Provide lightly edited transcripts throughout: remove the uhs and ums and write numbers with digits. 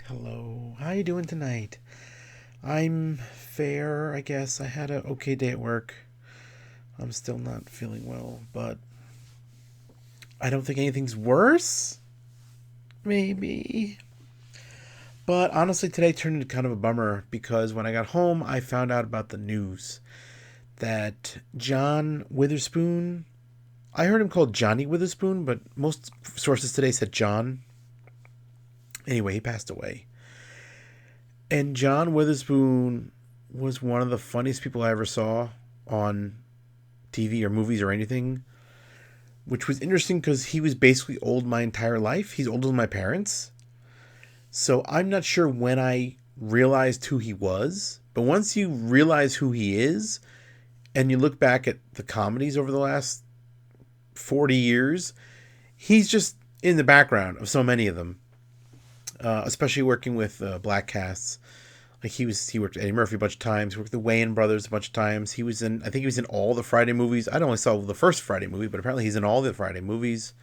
Hello. How you doing tonight? I'm fair, I guess. I had a okay day at work. I'm still not feeling well, but I don't think anything's worse. Maybe. But honestly, today turned into kind of a bummer because when I got home, I found out about the news that John Witherspoon, I heard him called Johnny Witherspoon, but most sources today said John. Anyway, he passed away. And John Witherspoon was one of the funniest people I ever saw on TV or movies or anything, which was interesting because he was basically old my entire life. He's older than my parents. So I'm not sure when I realized who he was, but once you realize who he is and you look back at the comedies over the last 40 years, he's just in the background of so many of them, especially working with black casts. Like he worked with Eddie Murphy a bunch of times. He worked with the Wayans brothers a bunch of times. I think he was in all the Friday movies. I only saw the first Friday movie, but apparently he's in all the Friday movies.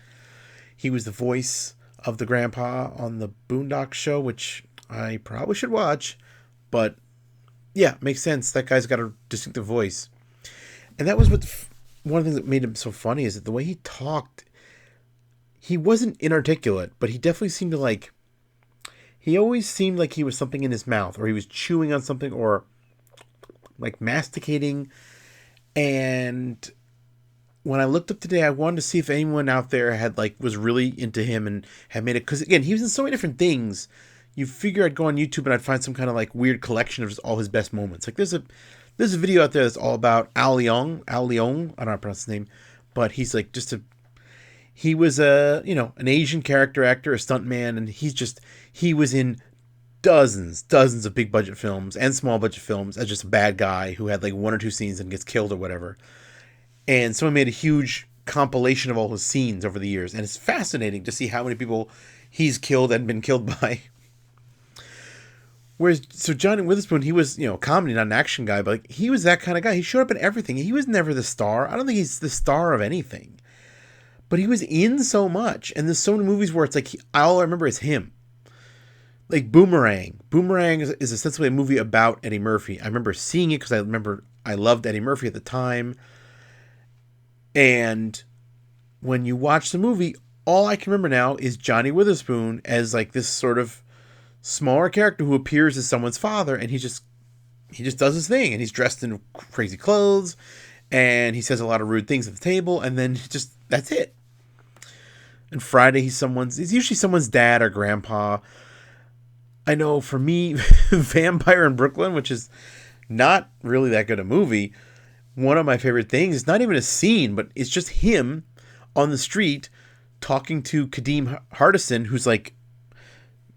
He was the voice of the grandpa on the Boondock Show, which I probably should watch. But yeah, makes sense. That guy's got a distinctive voice, and that was one of the things that made him so funny is that the way he talked. He wasn't inarticulate, but he definitely seemed to he always seemed like he was something in his mouth, or he was chewing on something, or like masticating. And when I looked up today, I wanted to see if anyone out there had was really into him and had made it. Because again, he was in so many different things. You figure I'd go on YouTube and I'd find some kind of weird collection of just all his best moments. Like there's a video out there that's all about Al Leong. Al Leong, I don't know how to pronounce his name, but he's he was an Asian character actor, a stuntman, and he was in dozens of big budget films and small budget films as just a bad guy who had one or two scenes and gets killed or whatever. And someone made a huge compilation of all his scenes over the years, and it's fascinating to see how many people he's killed and been killed by. Whereas, so Johnny Witherspoon, he was, a comedy, not an action guy, but he was that kind of guy. He showed up in everything. He was never the star. I don't think he's the star of anything. But he was in so much, and there's so many movies where it's all I remember is him. Like Boomerang. Boomerang is essentially a movie about Eddie Murphy. I remember seeing it because I remember I loved Eddie Murphy at the time. And when you watch the movie, all I can remember now is Johnny Witherspoon as this sort of smaller character who appears as someone's father, and he just does his thing, and he's dressed in crazy clothes, and he says a lot of rude things at the table, and then that's it. And Friday, he's usually someone's dad or grandpa. I know for me, Vampire in Brooklyn, which is not really that good a movie, one of my favorite things is not even a scene, but it's just him on the street talking to Kadeem Hardison, who's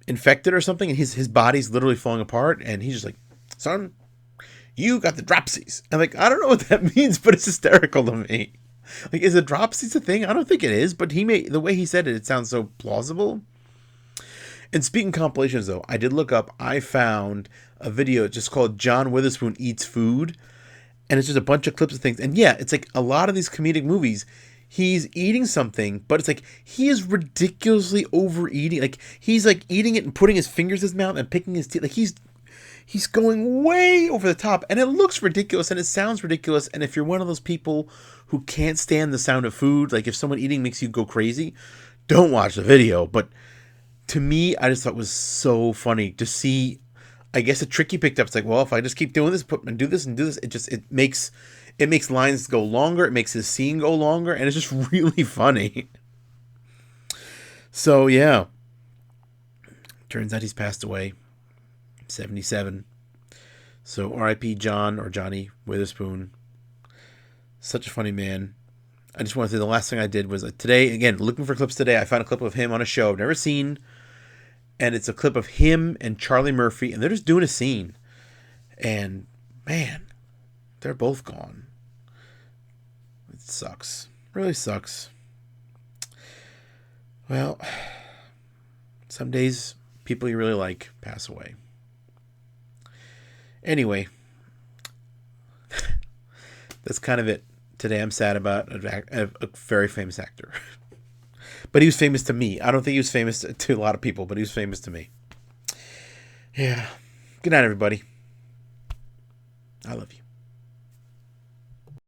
infected or something, and his body's literally falling apart, and he's just son, you got the dropsies. And I don't know what that means, but it's hysterical to me. Is a dropsies a thing? I don't think it is, but the way he said it, it sounds so plausible. And speaking compilations, though, I found a video just called John Witherspoon Eats Food, and it's just a bunch of clips of things. And yeah, it's a lot of these comedic movies, he's eating something, but it's he is ridiculously overeating. He's eating it and putting his fingers in his mouth and picking his teeth. He's going way over the top, and it looks ridiculous, and it sounds ridiculous. And if you're one of those people who can't stand the sound of food, if someone eating makes you go crazy, don't watch the video. But to me, I just thought it was so funny to see. I guess a trick he picked up. It's well, if I just keep doing this, and do this, it makes lines go longer. It makes his scene go longer, and it's just really funny. So yeah, turns out he's passed away. 77. So R.I.P. John or Johnny Witherspoon. Such a funny man. I just wanted to say the last thing I did was today, again, looking for clips today, I found a clip of him on a show I've never seen. And it's a clip of him and Charlie Murphy, and they're just doing a scene. And man, they're both gone. It sucks. Really sucks. Well, some days people you really like pass away. Anyway, that's kind of it. Today I'm sad about a very famous actor. But he was famous to me. I don't think he was famous to a lot of people, but he was famous to me. Yeah. Good night, everybody. I love you.